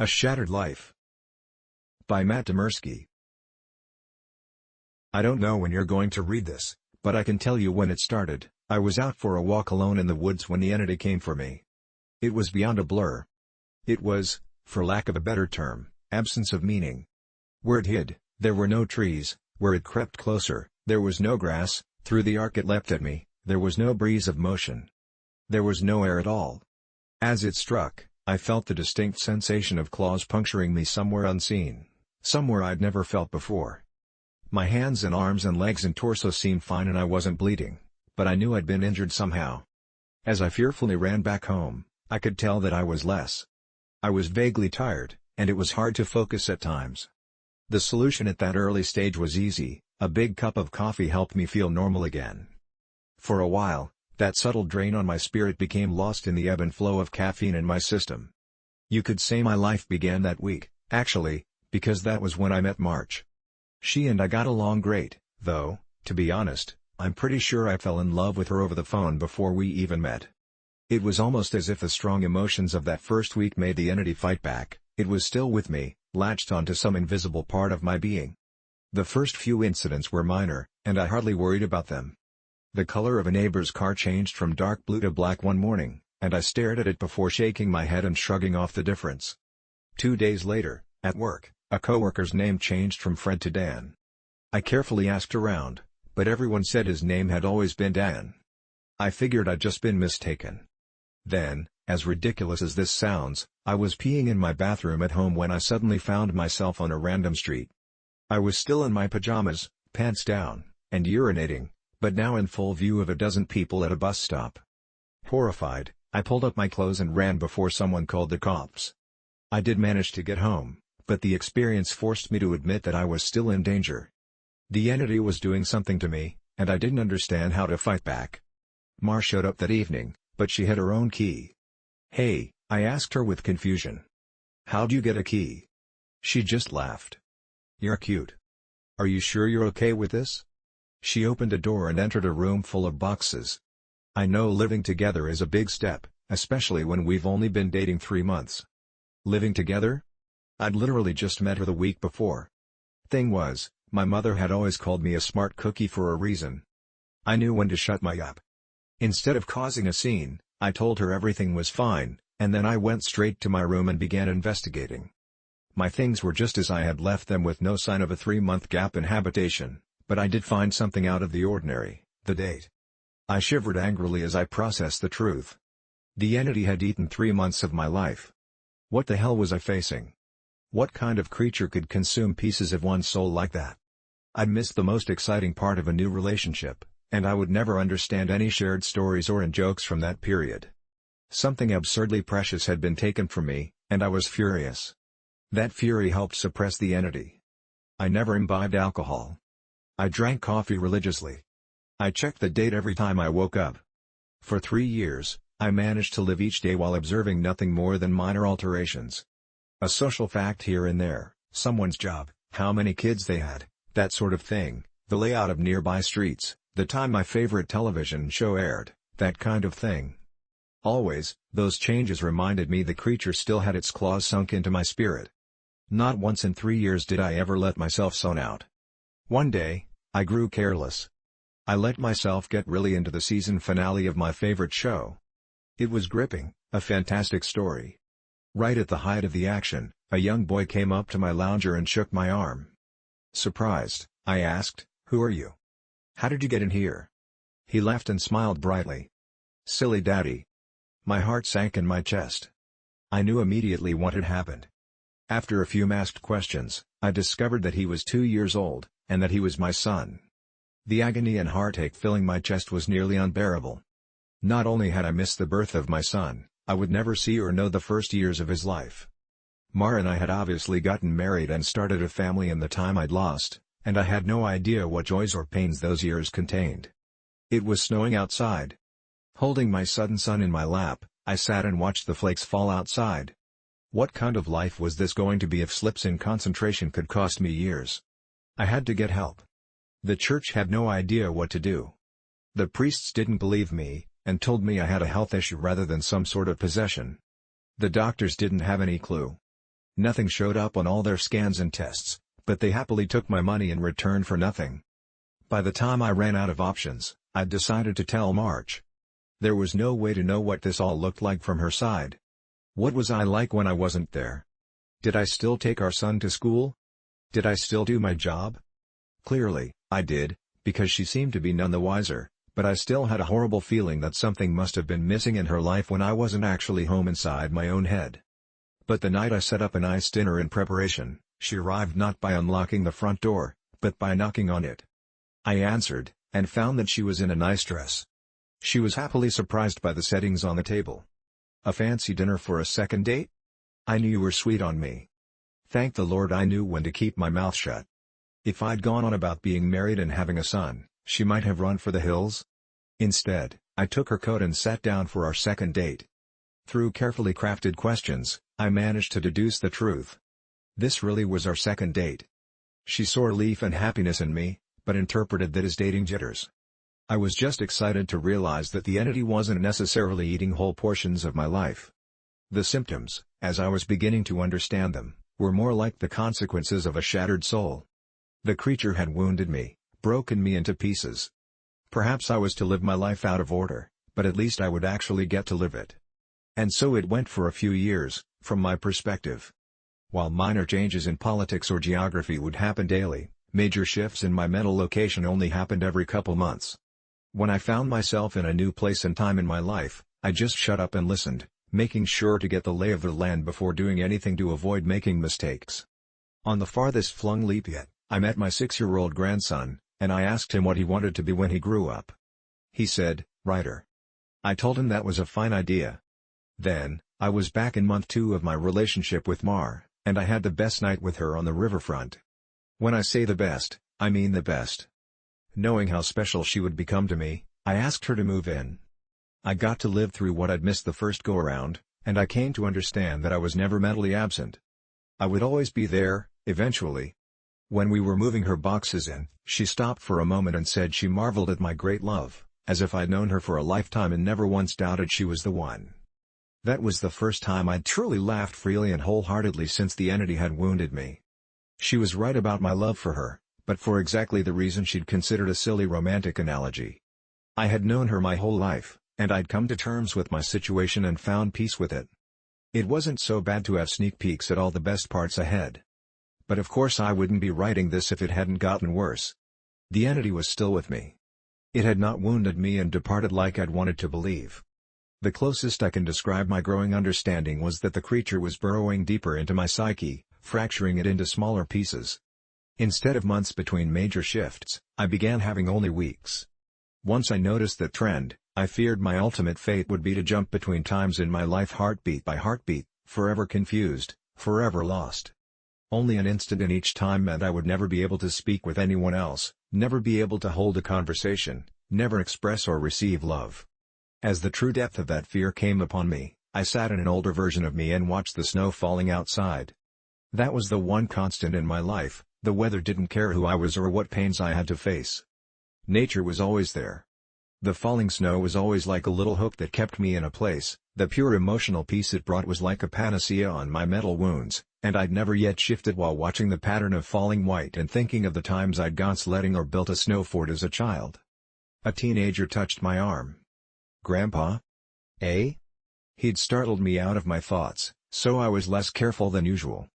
A Shattered Life. By Matt Demersky. I don't know when you're going to read this, but I can tell you when it started. I was out for a walk alone in the woods when the entity came for me. It was beyond a blur. It was, for lack of a better term, absence of meaning. Where it hid, there were no trees; where it crept closer, there was no grass; through the arc it leapt at me, there was no breeze of motion. There was no air at all. As it struck, I felt the distinct sensation of claws puncturing me somewhere unseen, somewhere I'd never felt before. My hands and arms and legs and torso seemed fine and I wasn't bleeding, but I knew I'd been injured somehow. As I fearfully ran back home, I could tell that I was less. I was vaguely tired, and it was hard to focus at times. The solution at that early stage was easy: a big cup of coffee helped me feel normal again. For a while, that subtle drain on my spirit became lost in the ebb and flow of caffeine in my system. You could say my life began that week, actually, because that was when I met March. She and I got along great, though, to be honest, I'm pretty sure I fell in love with her over the phone before we even met. It was almost as if the strong emotions of that first week made the entity fight back. It was still with me, latched onto some invisible part of my being. The first few incidents were minor, and I hardly worried about them. The color of a neighbor's car changed from dark blue to black one morning, and I stared at it before shaking my head and shrugging off the difference. 2 days later, at work, a coworker's name changed from Fred to Dan. I carefully asked around, but everyone said his name had always been Dan. I figured I'd just been mistaken. Then, as ridiculous as this sounds, I was peeing in my bathroom at home when I suddenly found myself on a random street. I was still in my pajamas, pants down, and urinating, but now in full view of a dozen people at a bus stop. Horrified, I pulled up my clothes and ran before someone called the cops. I did manage to get home, but the experience forced me to admit that I was still in danger. The entity was doing something to me, and I didn't understand how to fight back. Mar showed up that evening, but she had her own key. "Hey," I asked her with confusion. "How'd you get a key?" She just laughed. "You're cute. Are you sure you're okay with this?" She opened a door and entered a room full of boxes. I know living together is a big step, especially when we've only been dating 3 months. Living together? I'd literally just met her the week before. Thing was, my mother had always called me a smart cookie for a reason. I knew when to shut my up. Instead of causing a scene, I told her everything was fine, and then I went straight to my room and began investigating. My things were just as I had left them, with no sign of a 3-month gap in habitation, but I did find something out of the ordinary: the date. I shivered angrily as I processed the truth. The entity had eaten 3 months of my life. What the hell was I facing? What kind of creature could consume pieces of one's soul like that? I'd missed the most exciting part of a new relationship, and I would never understand any shared stories or in-jokes from that period. Something absurdly precious had been taken from me, and I was furious. That fury helped suppress the entity. I never imbibed alcohol. I drank coffee religiously. I checked the date every time I woke up. For 3 years, I managed to live each day while observing nothing more than minor alterations. A social fact here and there, someone's job, how many kids they had, that sort of thing, the layout of nearby streets, the time my favorite television show aired, that kind of thing. Always, those changes reminded me the creature still had its claws sunk into my spirit. Not once in 3 years did I ever let myself zone out. One day, I grew careless. I let myself get really into the season finale of my favorite show. It was gripping, a fantastic story. Right at the height of the action, a young boy came up to my lounger and shook my arm. Surprised, I asked, "Who are you? How did you get in here?" He laughed and smiled brightly. "Silly daddy." My heart sank in my chest. I knew immediately what had happened. After a few masked questions, I discovered that he was 2 years old, and that he was my son. The agony and heartache filling my chest was nearly unbearable. Not only had I missed the birth of my son, I would never see or know the first years of his life. Mara and I had obviously gotten married and started a family in the time I'd lost, and I had no idea what joys or pains those years contained. It was snowing outside. Holding my sudden son in my lap, I sat and watched the flakes fall outside. What kind of life was this going to be if slips in concentration could cost me years? I had to get help. The church had no idea what to do. The priests didn't believe me, and told me I had a health issue rather than some sort of possession. The doctors didn't have any clue. Nothing showed up on all their scans and tests, but they happily took my money in return for nothing. By the time I ran out of options, I'd decided to tell Marge. There was no way to know what this all looked like from her side. What was I like when I wasn't there? Did I still take our son to school? Did I still do my job? Clearly, I did, because she seemed to be none the wiser, but I still had a horrible feeling that something must have been missing in her life when I wasn't actually home inside my own head. But the night I set up a nice dinner in preparation, she arrived not by unlocking the front door, but by knocking on it. I answered, and found that she was in a nice dress. She was happily surprised by the settings on the table. A fancy dinner for a second date? I knew you were sweet on me. Thank the Lord I knew when to keep my mouth shut. If I'd gone on about being married and having a son, she might have run for the hills. Instead, I took her coat and sat down for our second date. Through carefully crafted questions, I managed to deduce the truth. This really was our second date. She saw relief and happiness in me, but interpreted that as dating jitters. I was just excited to realize that the entity wasn't necessarily eating whole portions of my life. The symptoms, as I was beginning to understand them, were more like the consequences of a shattered soul. The creature had wounded me, broken me into pieces. Perhaps I was to live my life out of order, but at least I would actually get to live it. And so it went for a few years, from my perspective. While minor changes in politics or geography would happen daily, major shifts in my mental location only happened every couple months. When I found myself in a new place and time in my life, I just shut up and listened, making sure to get the lay of the land before doing anything to avoid making mistakes. On the farthest flung leap yet, I met my 6-year-old grandson, and I asked him what he wanted to be when he grew up. He said, "Writer." I told him that was a fine idea. Then, I was back in month 2 of my relationship with Mar, and I had the best night with her on the riverfront. When I say the best, I mean the best. Knowing how special she would become to me, I asked her to move in. I got to live through what I'd missed the first go-around, and I came to understand that I was never mentally absent. I would always be there, eventually. When we were moving her boxes in, she stopped for a moment and said she marveled at my great love, as if I'd known her for a lifetime and never once doubted she was the one. That was the first time I'd truly laughed freely and wholeheartedly since the entity had wounded me. She was right about my love for her, but for exactly the reason she'd considered a silly romantic analogy. I had known her my whole life, and I'd come to terms with my situation and found peace with it. It wasn't so bad to have sneak peeks at all the best parts ahead. But of course I wouldn't be writing this if it hadn't gotten worse. The entity was still with me. It had not wounded me and departed like I'd wanted to believe. The closest I can describe my growing understanding was that the creature was burrowing deeper into my psyche, fracturing it into smaller pieces. Instead of months between major shifts, I began having only weeks. Once I noticed that trend, I feared my ultimate fate would be to jump between times in my life heartbeat by heartbeat, forever confused, forever lost. Only an instant in each time meant I would never be able to speak with anyone else, never be able to hold a conversation, never express or receive love. As the true depth of that fear came upon me, I sat in an older version of me and watched the snow falling outside. That was the one constant in my life. The weather didn't care who I was or what pains I had to face. Nature was always there. The falling snow was always like a little hook that kept me in a place. The pure emotional peace it brought was like a panacea on my mental wounds, and I'd never yet shifted while watching the pattern of falling white and thinking of the times I'd gone sledding or built a snow fort as a child. A teenager touched my arm. "Grandpa?" "Eh?" He'd startled me out of my thoughts, so I was less careful than usual.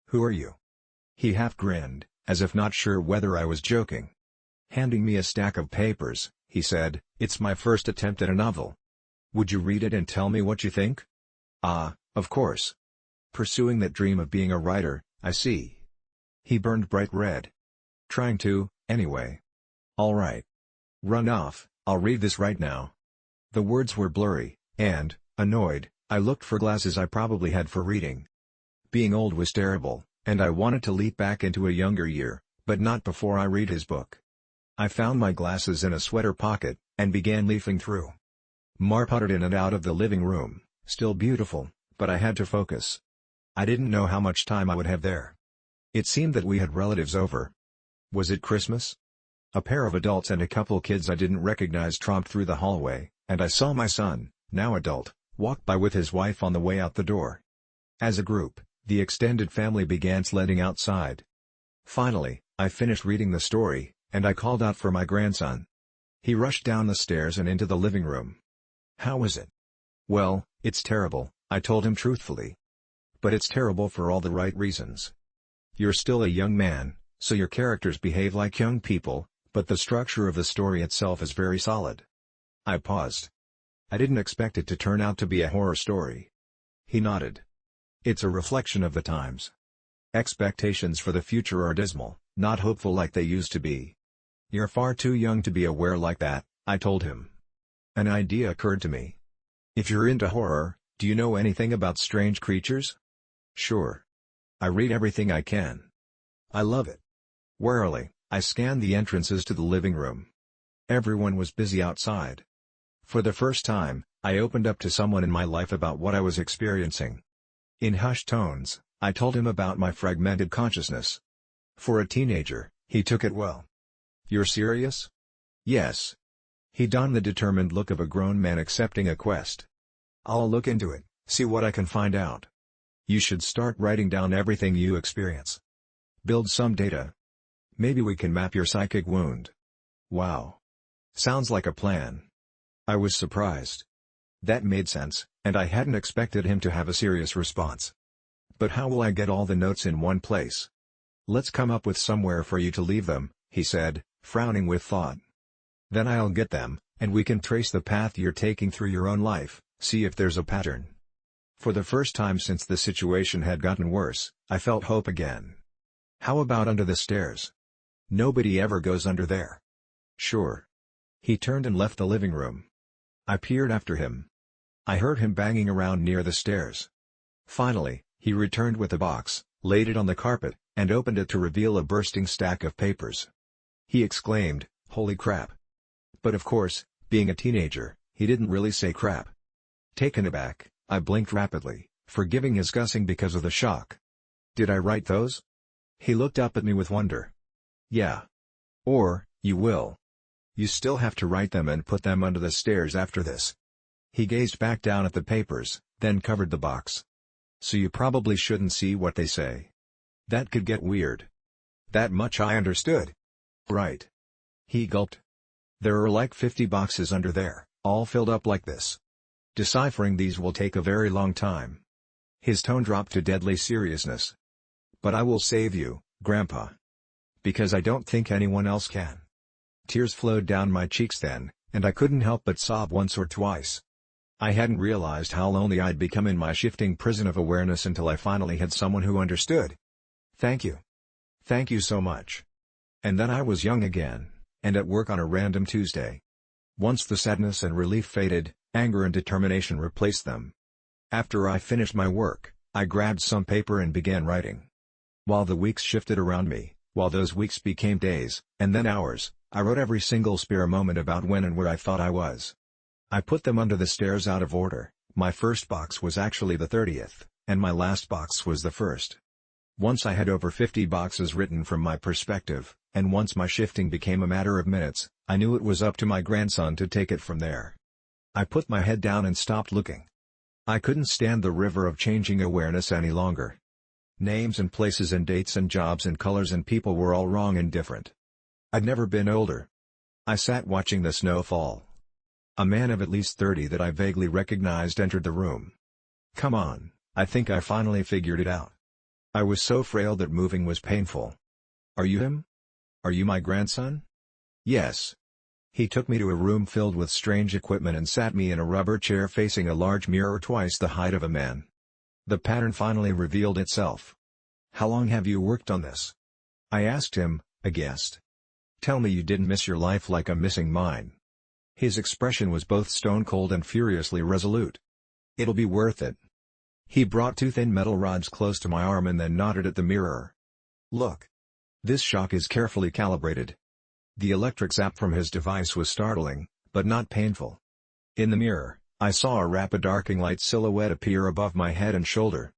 "Who are you?" He half grinned, as if not sure whether I was joking. Handing me a stack of papers, he said, "It's my first attempt at a novel. Would you read it and tell me what you think?" "Ah, of course. Pursuing that dream of being a writer, I see." He burned bright red. "Trying to, anyway." "All right. Run off, I'll read this right now." The words were blurry, and, annoyed, I looked for glasses I probably had for reading. Being old was terrible, and I wanted to leap back into a younger year, but not before I read his book. I found my glasses in a sweater pocket, and began leafing through. Mar pottered in and out of the living room, still beautiful, but I had to focus. I didn't know how much time I would have there. It seemed that we had relatives over. Was it Christmas? A pair of adults and a couple kids I didn't recognize tromped through the hallway, and I saw my son, now adult, walk by with his wife on the way out the door. As a group, The extended family began sledding outside. Finally, I finished reading the story, and I called out for my grandson. He rushed down the stairs and into the living room. "How is it?" "Well, it's terrible," I told him truthfully. "But it's terrible for all the right reasons. You're still a young man, so your characters behave like young people, but the structure of the story itself is very solid." I paused. I didn't expect it to turn out to be a horror story. He nodded. "It's a reflection of the times. Expectations for the future are dismal, not hopeful like they used to be." "You're far too young to be aware like that," I told him. An idea occurred to me. "If you're into horror, do you know anything about strange creatures?" "Sure. I read everything I can. I love it." Warily, I scanned the entrances to the living room. Everyone was busy outside. For the first time, I opened up to someone in my life about what I was experiencing. In hushed tones, I told him about my fragmented consciousness. For a teenager, he took it well. "You're serious?" "Yes." He donned the determined look of a grown man accepting a quest. "I'll look into it, see what I can find out. You should start writing down everything you experience. Build some data. Maybe we can map your psychic wound." "Wow. Sounds like a plan." I was surprised. That made sense, and I hadn't expected him to have a serious response. "But how will I get all the notes in one place?" "Let's come up with somewhere for you to leave them," he said, frowning with thought. "Then I'll get them, and we can trace the path you're taking through your own life, see if there's a pattern." For the first time since the situation had gotten worse, I felt hope again. "How about under the stairs? Nobody ever goes under there." "Sure." He turned and left the living room. I peered after him. I heard him banging around near the stairs. Finally, he returned with a box, laid it on the carpet, and opened it to reveal a bursting stack of papers. He exclaimed, "Holy crap." But of course, being a teenager, he didn't really say crap. Taken aback, I blinked rapidly, forgiving his guessing because of the shock. "Did I write those?" He looked up at me with wonder. "Yeah. Or, you will. You still have to write them and put them under the stairs after this." He gazed back down at the papers, then covered the box. "So you probably shouldn't see what they say. That could get weird." That much I understood. "Right." He gulped. "There are like 50 boxes under there, all filled up like this. Deciphering these will take a very long time." His tone dropped to deadly seriousness. "But I will save you, Grandpa. Because I don't think anyone else can." Tears flowed down my cheeks then, and I couldn't help but sob once or twice. I hadn't realized how lonely I'd become in my shifting prison of awareness until I finally had someone who understood. "Thank you. Thank you so much." And then I was young again, and at work on a random Tuesday. Once the sadness and relief faded, anger and determination replaced them. After I finished my work, I grabbed some paper and began writing. While the weeks shifted around me, while those weeks became days, and then hours, I wrote every single spare moment about when and where I thought I was. I put them under the stairs out of order. My first box was actually the 30th, and my last box was the first. Once I had over 50 boxes written from my perspective, and once my shifting became a matter of minutes, I knew it was up to my grandson to take it from there. I put my head down and stopped looking. I couldn't stand the river of changing awareness any longer. Names and places and dates and jobs and colors and people were all wrong and different. I'd never been older. I sat watching the snow fall. A man of at least 30 that I vaguely recognized entered the room. "Come on, I think I finally figured it out." I was so frail that moving was painful. "Are you him? Are you my grandson?" "Yes." He took me to a room filled with strange equipment and sat me in a rubber chair facing a large mirror twice the height of a man. The pattern finally revealed itself. "How long have you worked on this?" I asked him, aghast. "Tell me you didn't miss your life like I'm missing mine." His expression was both stone-cold and furiously resolute. "It'll be worth it." He brought 2 thin metal rods close to my arm and then nodded at the mirror. "Look. This shock is carefully calibrated." The electric zap from his device was startling, but not painful. In the mirror, I saw a rapid arcing light silhouette appear above my head and shoulder.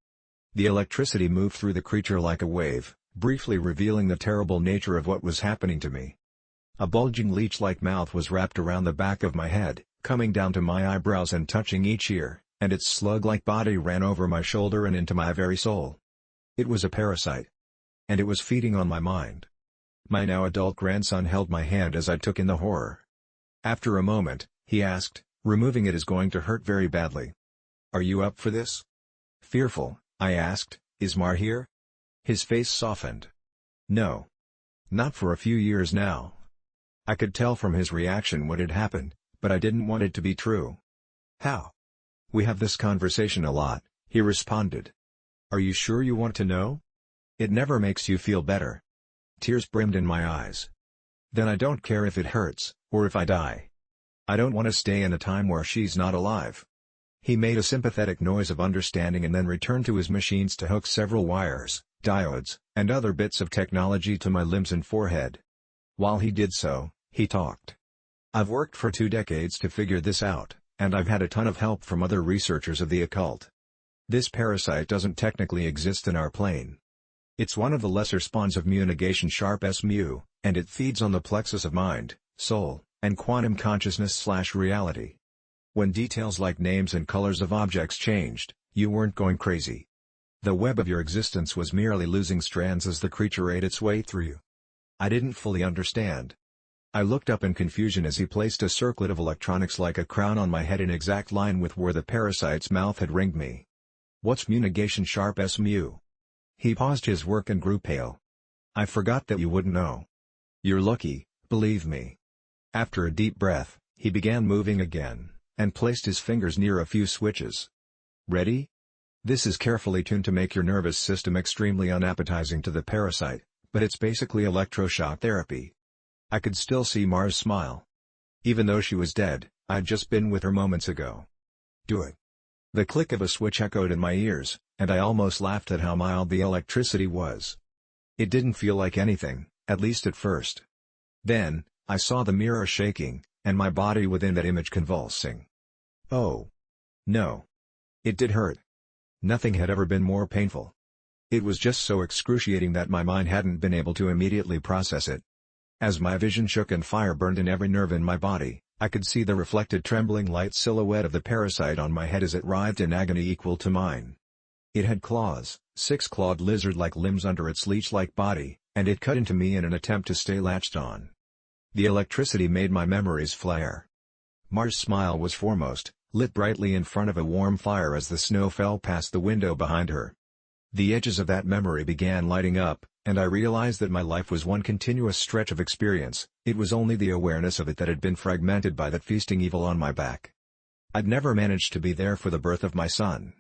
The electricity moved through the creature like a wave, briefly revealing the terrible nature of what was happening to me. A bulging leech-like mouth was wrapped around the back of my head, coming down to my eyebrows and touching each ear, and its slug-like body ran over my shoulder and into my very soul. It was a parasite. And it was feeding on my mind. My now adult grandson held my hand as I took in the horror. After a moment, he asked, "Removing it is going to hurt very badly. Are you up for this?" Fearful, I asked, "Is Mar here?" His face softened. "No. Not for a few years now." I could tell from his reaction what had happened, but I didn't want it to be true. "How?" "We have this conversation a lot," he responded. "Are you sure you want to know? It never makes you feel better." Tears brimmed in my eyes. "Then I don't care if it hurts, or if I die. I don't want to stay in a time where she's not alive." He made a sympathetic noise of understanding and then returned to his machines to hook several wires, diodes, and other bits of technology to my limbs and forehead. While he did so, he talked. "I've worked for 2 decades to figure this out, and I've had a ton of help from other researchers of the occult. This parasite doesn't technically exist in our plane. It's one of the lesser spawns of mu negation sharp S mu, and it feeds on the plexus of mind, soul, and quantum consciousness/reality. When details like names and colors of objects changed, you weren't going crazy. The web of your existence was merely losing strands as the creature ate its way through you." I didn't fully understand. I looked up in confusion as he placed a circlet of electronics like a crown on my head in exact line with where the parasite's mouth had ringed me. "What's mu negation sharp S mu?" He paused his work and grew pale. "I forgot that you wouldn't know. You're lucky, believe me." After a deep breath, he began moving again, and placed his fingers near a few switches. "Ready? This is carefully tuned to make your nervous system extremely unappetizing to the parasite, but it's basically electroshock therapy." I could still see Mar's smile. Even though she was dead, I'd just been with her moments ago. "Do it." The click of a switch echoed in my ears, and I almost laughed at how mild the electricity was. It didn't feel like anything, at least at first. Then, I saw the mirror shaking, and my body within that image convulsing. Oh. No. It did hurt. Nothing had ever been more painful. It was just so excruciating that my mind hadn't been able to immediately process it. As my vision shook and fire burned in every nerve in my body, I could see the reflected trembling light silhouette of the parasite on my head as it writhed in agony equal to mine. It had claws, 6 clawed lizard-like limbs under its leech-like body, and it cut into me in an attempt to stay latched on. The electricity made my memories flare. Mar's smile was foremost, lit brightly in front of a warm fire as the snow fell past the window behind her. The edges of that memory began lighting up, and I realized that my life was one continuous stretch of experience. It was only the awareness of it that had been fragmented by that feasting evil on my back. I'd never managed to be there for the birth of my son.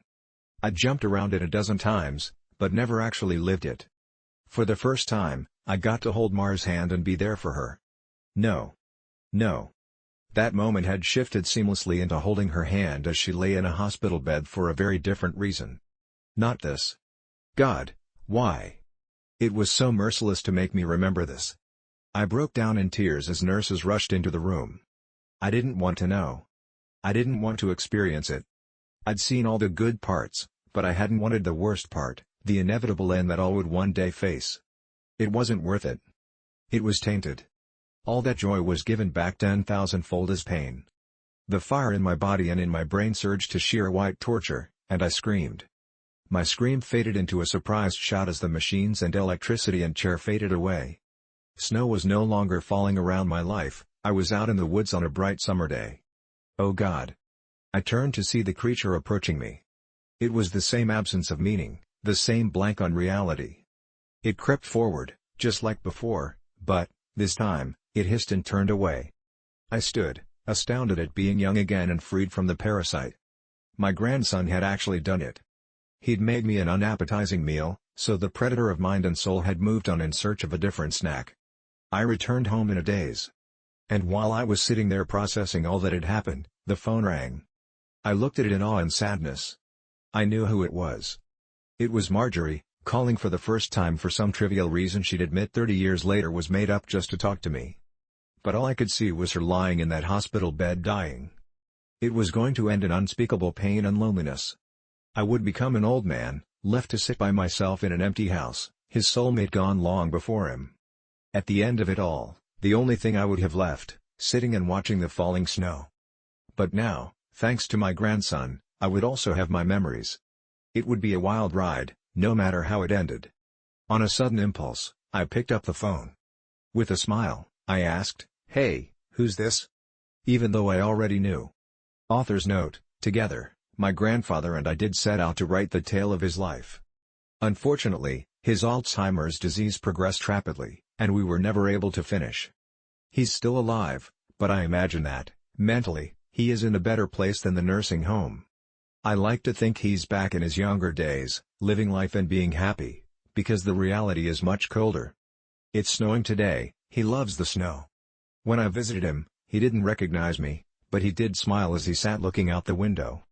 I'd jumped around it a dozen times, but never actually lived it. For the first time, I got to hold Mar's hand and be there for her. No. No. That moment had shifted seamlessly into holding her hand as she lay in a hospital bed for a very different reason. Not this. God, why? It was so merciless to make me remember this. I broke down in tears as nurses rushed into the room. I didn't want to know. I didn't want to experience it. I'd seen all the good parts, but I hadn't wanted the worst part, the inevitable end that all would one day face. It wasn't worth it. It was tainted. All that joy was given back 10,000-fold as pain. The fire in my body and in my brain surged to sheer white torture, and I screamed. My scream faded into a surprised shout as the machines and electricity and chair faded away. Snow was no longer falling around my life. I was out in the woods on a bright summer day. Oh God! I turned to see the creature approaching me. It was the same absence of meaning, the same blank on reality. It crept forward, just like before, but, this time, it hissed and turned away. I stood, astounded at being young again and freed from the parasite. My grandson had actually done it. He'd made me an unappetizing meal, so the predator of mind and soul had moved on in search of a different snack. I returned home in a daze. And while I was sitting there processing all that had happened, the phone rang. I looked at it in awe and sadness. I knew who it was. It was Marjorie, calling for the first time for some trivial reason she'd admit 30 years later was made up just to talk to me. But all I could see was her lying in that hospital bed dying. It was going to end in unspeakable pain and loneliness. I would become an old man, left to sit by myself in an empty house, his soulmate gone long before him. At the end of it all, the only thing I would have left, sitting and watching the falling snow. But now, thanks to my grandson, I would also have my memories. It would be a wild ride, no matter how it ended. On a sudden impulse, I picked up the phone. With a smile, I asked, "Hey, who's this?" Even though I already knew. Author's note: together, my grandfather and I did set out to write the tale of his life. Unfortunately, his Alzheimer's disease progressed rapidly, and we were never able to finish. He's still alive, but I imagine that, mentally, he is in a better place than the nursing home. I like to think he's back in his younger days, living life and being happy, because the reality is much colder. It's snowing today. He loves the snow. When I visited him, he didn't recognize me, but he did smile as he sat looking out the window.